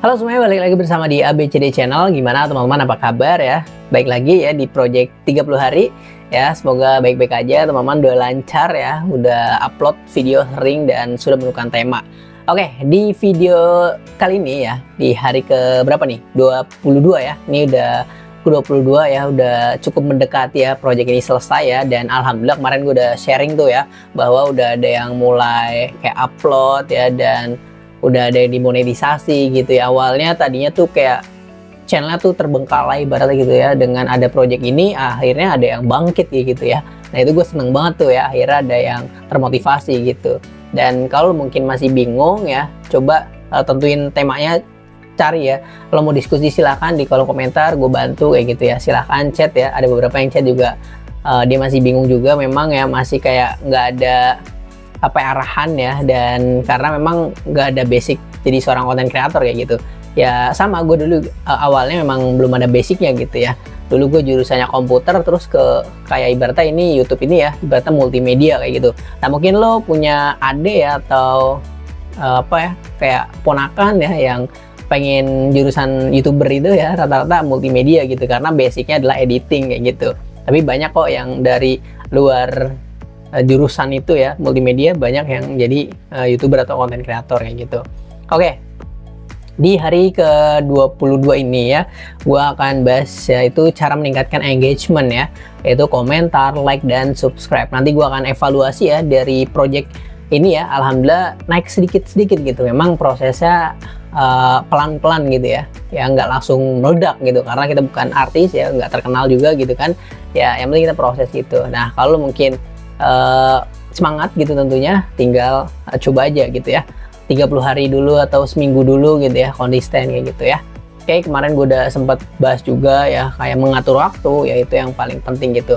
Halo semuanya, balik lagi bersama di ABCD Channel. Gimana teman-teman, apa kabar ya? Baik lagi ya di project 30 hari ya. Semoga baik-baik aja teman-teman, udah lancar ya, udah upload video sering dan sudah menemukan tema. Oke, di video kali ini ya, di hari ke berapa nih? 22 ya. Ini udah ke-22 ya, udah cukup mendekati ya project ini selesai ya. Dan alhamdulillah kemarin gue udah sharing tuh ya, bahwa udah ada yang mulai kayak upload ya, dan udah ada yang dimonetisasi gitu ya. Awalnya tadinya tuh kayak channelnya tuh terbengkalai ibaratnya gitu ya, dengan ada project ini akhirnya ada yang bangkit gitu ya. Nah itu gue seneng banget tuh ya, akhirnya ada yang termotivasi gitu. Dan kalau mungkin masih bingung ya, coba tentuin temanya, cari ya. Kalau mau diskusi silahkan di kolom komentar, gue bantu kayak gitu ya. Silahkan chat ya, ada beberapa yang chat juga dia masih bingung juga, memang ya masih kayak nggak ada apa arahan ya, dan karena memang nggak ada basic jadi seorang content creator kayak gitu ya. Sama gue dulu awalnya memang belum ada basicnya gitu ya. Dulu gue jurusannya komputer, terus ke kayak ibaratnya ini YouTube ini ya, ibaratnya multimedia kayak gitu. Nah mungkin lo punya adik ya, atau apa ya, kayak ponakan ya yang pengen jurusan YouTuber itu ya, rata-rata multimedia gitu, karena basicnya adalah editing kayak gitu. Tapi banyak kok yang dari luar jurusan itu ya, multimedia, banyak yang jadi YouTuber atau content creator kayak gitu. Oke, di hari ke-22 ini ya, gue akan bahas yaitu cara meningkatkan engagement ya, yaitu komentar, like, dan subscribe. Nanti gue akan evaluasi ya dari project ini ya. Alhamdulillah naik sedikit-sedikit gitu. Memang prosesnya pelan-pelan gitu ya, nggak langsung meledak gitu, karena kita bukan artis ya, nggak terkenal juga gitu kan ya. Yang penting kita proses gitu. Nah kalau mungkin semangat gitu, tentunya tinggal coba aja gitu ya, 30 hari dulu atau seminggu dulu gitu ya, konsisten kayak gitu ya. Oke, kemarin gue udah sempat bahas juga ya, kayak mengatur waktu, yaitu yang paling penting gitu.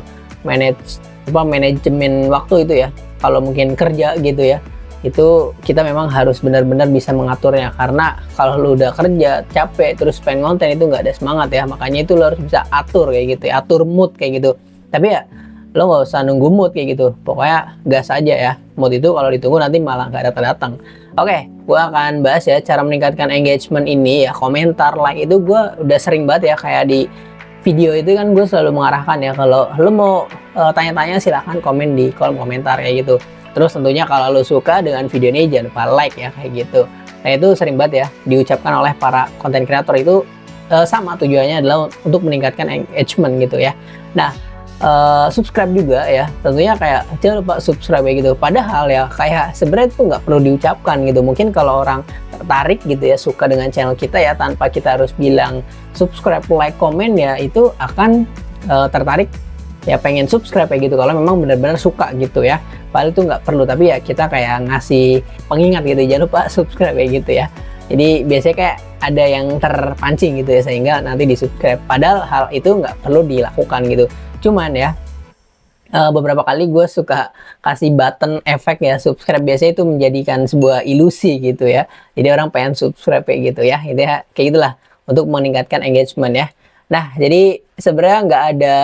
Manajemen waktu itu ya, kalau mungkin kerja gitu ya, itu kita memang harus benar-benar bisa mengaturnya, karena kalau lu udah kerja capek terus pengen konten itu nggak ada semangat ya. Makanya itu lo harus bisa atur kayak gitu ya, atur mood kayak gitu. Tapi ya lo nggak usah nunggu mood kayak gitu, pokoknya gas aja ya. Mood itu kalau ditunggu nanti malah nggak datang-datang. Oke, gue akan bahas ya cara meningkatkan engagement ini ya. Komentar, like itu gue udah sering banget ya, kayak di video itu kan gue selalu mengarahkan ya, kalau lo mau tanya-tanya silahkan komen di kolom komentar kayak gitu. Terus tentunya kalau lo suka dengan video ini jangan lupa like ya kayak gitu. Nah itu sering banget ya diucapkan oleh para content creator, itu sama tujuannya adalah untuk meningkatkan engagement gitu ya. Nah subscribe juga ya, tentunya kayak jangan lupa subscribe ya gitu. Padahal ya kayak sebenarnya itu nggak perlu diucapkan gitu. Mungkin kalau orang tertarik gitu ya, suka dengan channel kita ya, tanpa kita harus bilang subscribe, like, komen ya, itu akan tertarik ya, pengen subscribe ya gitu, kalau memang benar-benar suka gitu ya. Padahal itu nggak perlu, tapi ya kita kayak ngasih pengingat gitu, jangan lupa subscribe ya gitu ya. Jadi biasanya kayak ada yang terpancing gitu ya, sehingga nanti di subscribe, padahal hal itu nggak perlu dilakukan gitu. Cuman ya beberapa kali gue suka kasih button efek ya subscribe, biasanya itu menjadikan sebuah ilusi gitu ya. Jadi orang pengen subscribe kayak gitu ya, itu ya kayak gitulah untuk meningkatkan engagement ya. Nah jadi sebenarnya nggak ada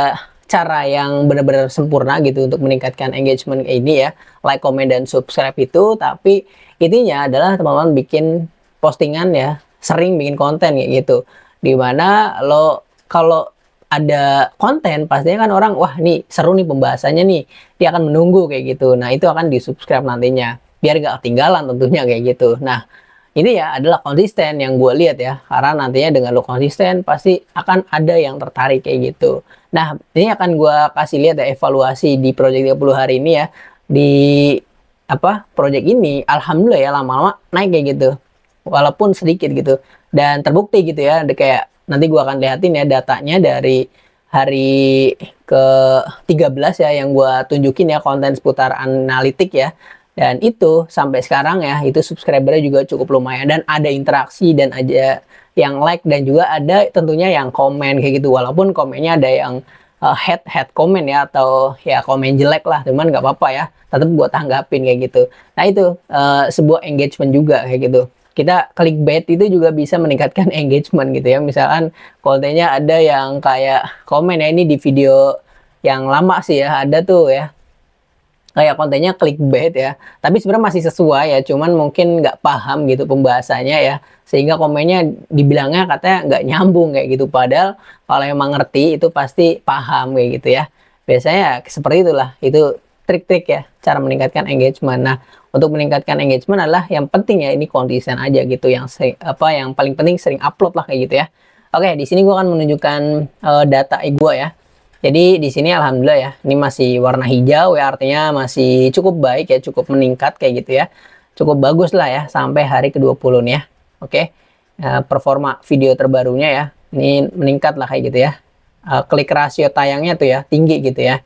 cara yang benar-benar sempurna gitu untuk meningkatkan engagement kayak ini ya, like, comment, dan subscribe itu. Tapi intinya adalah teman-teman bikin postingan ya, sering bikin konten kayak gitu, dimana lo kalau ada konten pastinya kan orang, wah nih seru nih pembahasannya nih, dia akan menunggu kayak gitu. Nah itu akan di subscribe nantinya, biar gak ketinggalan tentunya kayak gitu. Nah ini ya adalah konsisten yang gue lihat ya, karena nantinya dengan lo konsisten pasti akan ada yang tertarik kayak gitu. Nah ini akan gue kasih lihat ya evaluasi di project 30 hari ini ya. Di project ini alhamdulillah ya lama-lama naik kayak gitu, walaupun sedikit gitu, dan terbukti gitu ya. Kayak nanti gue akan lihatin ya datanya dari hari ke-13 ya, yang gue tunjukin ya konten seputar analitik ya. Dan itu sampai sekarang ya, itu subscribernya juga cukup lumayan, dan ada interaksi, dan aja yang like, dan juga ada tentunya yang komen kayak gitu. Walaupun komennya ada yang head komen ya, atau ya komen jelek lah, cuman nggak apa-apa ya, tetap gue tanggapin kayak gitu. Nah itu sebuah engagement juga kayak gitu. Kita clickbait itu juga bisa meningkatkan engagement gitu ya. Misalkan kontennya ada yang kayak komen ya, ini di video yang lama sih ya, ada tuh ya kayak kontennya clickbait ya, tapi sebenarnya masih sesuai ya, cuman mungkin nggak paham gitu pembahasannya ya, sehingga komennya dibilangnya katanya nggak nyambung kayak gitu, padahal kalau emang ngerti itu pasti paham kayak gitu ya. Biasanya seperti itulah, itu trik-trik ya cara meningkatkan engagement. Nah, untuk meningkatkan engagement adalah yang penting ya ini konsisten aja gitu, yang yang paling penting sering upload lah kayak gitu ya. Oke, di sini gua akan menunjukkan data gua ya. Jadi di sini alhamdulillah ya, ini masih warna hijau ya, artinya masih cukup baik ya, cukup meningkat kayak gitu ya. Cukup bagus lah ya sampai hari ke-20 nih ya. Oke. Performa video terbarunya ya. Ini meningkat lah kayak gitu ya. Klik rasio tayangnya tuh ya tinggi gitu ya.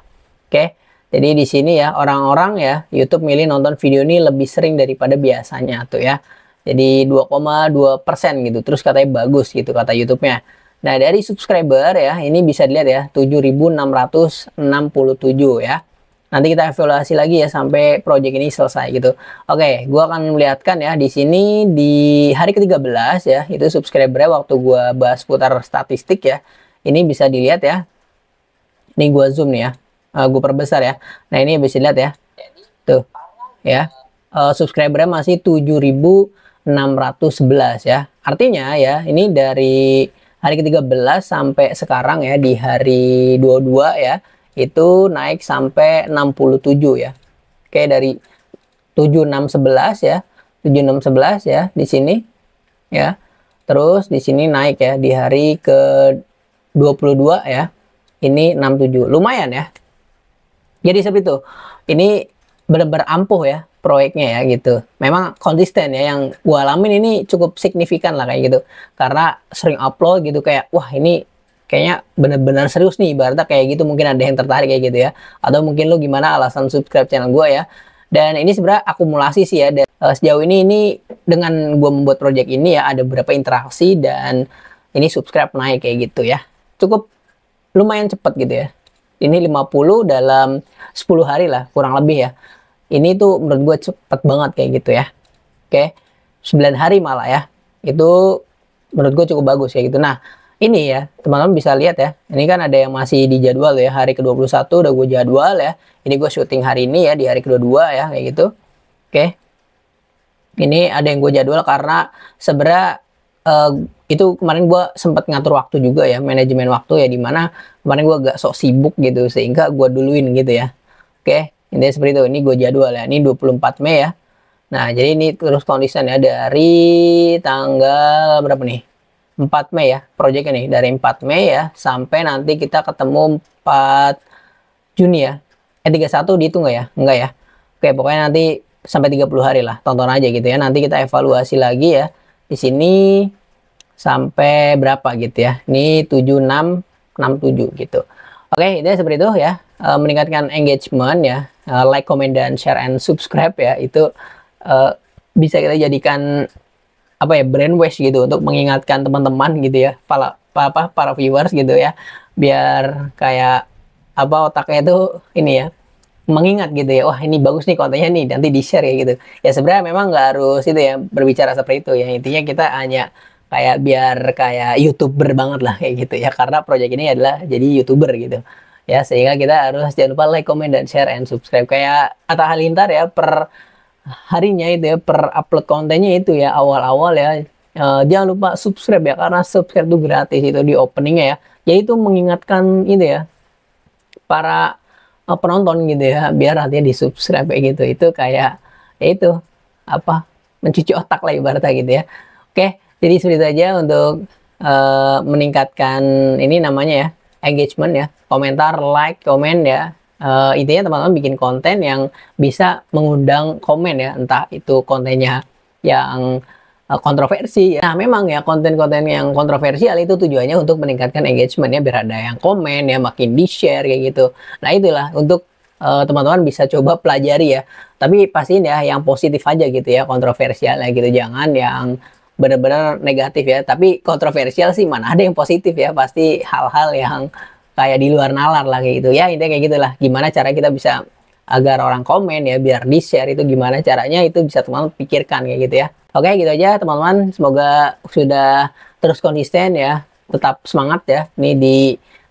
Oke. Jadi di sini ya orang-orang ya YouTube milih nonton video ini lebih sering daripada biasanya tuh ya. Jadi 2,2% gitu. Terus katanya bagus gitu kata YouTube-nya. Nah, dari subscriber ya, ini bisa dilihat ya, 7.667 ya. Nanti kita evaluasi lagi ya sampai project ini selesai gitu. Oke, gua akan melihatkan ya di sini di hari ke-13 ya, itu subscribernya waktu gua bahas putar statistik ya. Ini bisa dilihat ya. Ini gua zoom nih ya. Gua perbesar ya. Nah, ini bisa dilihat ya. Tuh. Ya. Subscribernya masih 7.611 ya. Artinya ya, ini dari hari ke-13 sampai sekarang ya, di hari 22 ya, itu naik sampai 67 ya. Oke, dari 7611 ya, 7611 ya di sini ya. Terus di sini naik ya di hari ke-22 ya. Ini 67. Lumayan ya. Jadi seperti itu. Ini benar-benar ampuh ya proyeknya ya gitu. Memang konsisten ya, yang gua alamin ini cukup signifikan lah kayak gitu. Karena sering upload gitu, kayak wah ini kayaknya bener-bener serius nih, ibaratnya kayak gitu. Mungkin ada yang tertarik kayak gitu ya. Atau mungkin lu gimana alasan subscribe channel gua ya. Dan ini sebenarnya akumulasi sih ya. Dan sejauh ini dengan gua membuat project ini ya, ada beberapa interaksi dan ini subscribe naik kayak gitu ya. Cukup lumayan cepet gitu ya. Ini 50 dalam 10 hari lah kurang lebih ya. Ini tuh menurut gue cepet banget kayak gitu ya. Oke, 9 hari malah ya. Itu menurut gue cukup bagus kayak gitu. Nah, ini ya, teman-teman bisa lihat ya. Ini kan ada yang masih di jadwal ya. Hari ke-21 udah gue jadwal ya. Ini gue syuting hari ini ya, di hari ke-22 ya, kayak gitu. Oke. Ini ada yang gue jadwal karena sebenarnya itu kemarin gue sempat ngatur waktu juga ya, manajemen waktu ya, dimana kemarin gue agak sok sibuk gitu, sehingga gue duluin gitu ya. Oke. Intinya seperti itu. Ini gue jadwal ya. Ini 24 Mei ya. Nah, jadi ini terus konsisten ya dari tanggal berapa nih? 4 Mei ya. Proyeknya nih dari 4 Mei ya sampai nanti kita ketemu 4 Juni ya. 31 dihitung nggak ya? Enggak ya. Oke, pokoknya nanti sampai 30 hari lah. Tonton aja gitu ya. Nanti kita evaluasi lagi ya. Di sini sampai berapa gitu ya. Ini 7667 gitu. Oke, itu seperti itu ya. Meningkatkan engagement ya, like, comment, dan share and subscribe ya, itu bisa kita jadikan apa ya, brainwash gitu untuk mengingatkan teman-teman gitu ya, para viewers gitu ya, biar kayak apa, otaknya itu ini ya, mengingat gitu ya, wah ini bagus nih kontennya nih, nanti di share ya gitu ya. Sebenarnya memang nggak harus itu ya, berbicara seperti itu ya, intinya kita hanya kayak biar kayak YouTuber banget lah kayak gitu ya, karena proyek ini adalah jadi YouTuber gitu ya, sehingga kita harus jangan lupa like, comment, dan share and subscribe. Kayak Atta Halilintar ya, per harinya itu ya, per upload kontennya itu ya, awal-awal ya, jangan lupa subscribe ya, karena subscribe itu gratis itu di openingnya ya. Jadi itu mengingatkan itu ya, para penonton gitu ya, biar nantinya di subscribe kayak gitu. Itu kayak ya itu apa, mencuci otak lah ibaratnya gitu ya. Oke, jadi seperti itu aja untuk meningkatkan ini namanya ya, engagement ya, komentar, like, komen ya. Intinya teman-teman bikin konten yang bisa mengundang komen ya, entah itu kontennya yang kontroversi. Nah, memang ya konten-konten yang kontroversial itu tujuannya untuk meningkatkan engagement ya, biar ada yang komen ya, makin di-share kayak gitu. Nah, itulah untuk teman-teman bisa coba pelajari ya. Tapi pastiin ya yang positif aja gitu ya, kontroversial ya gitu. Jangan yang benar-benar negatif ya. Tapi kontroversial sih mana ada yang positif ya, pasti hal-hal yang kayak di luar nalar lah kayak gitu ya. Intinya kayak gitulah, gimana cara kita bisa agar orang komen ya, biar di share, itu gimana caranya, itu bisa teman-teman pikirkan kayak gitu ya. Oke, gitu aja teman-teman, semoga sudah terus konsisten ya, tetap semangat ya. Ini di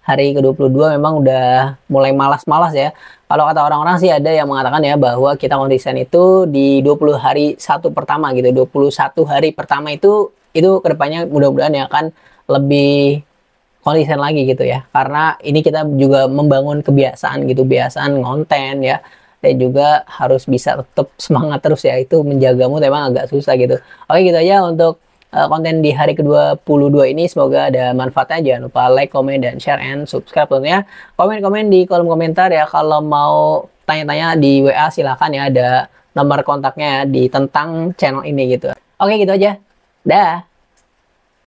hari ke-22 memang udah mulai malas-malas ya. Kalau kata orang-orang sih ada yang mengatakan ya bahwa kita konsisten itu di 20 hari satu pertama gitu. 21 hari pertama itu kedepannya mudah-mudahan ya akan lebih konsisten lagi gitu ya. Karena ini kita juga membangun kebiasaan gitu, kebiasaan ngonten ya. Dan juga harus bisa tetap semangat terus ya. Itu menjaga mood emang agak susah gitu. Oke gitu aja untuk konten di hari ke-22 ini. Semoga ada manfaatnya. Jangan lupa like, comment, dan share, and subscribe tentunya. Komen-komen di kolom komentar ya. Kalau mau tanya-tanya di WA silahkan ya. Ada nomor kontaknya ya di tentang channel ini gitu. Oke gitu aja. Dah.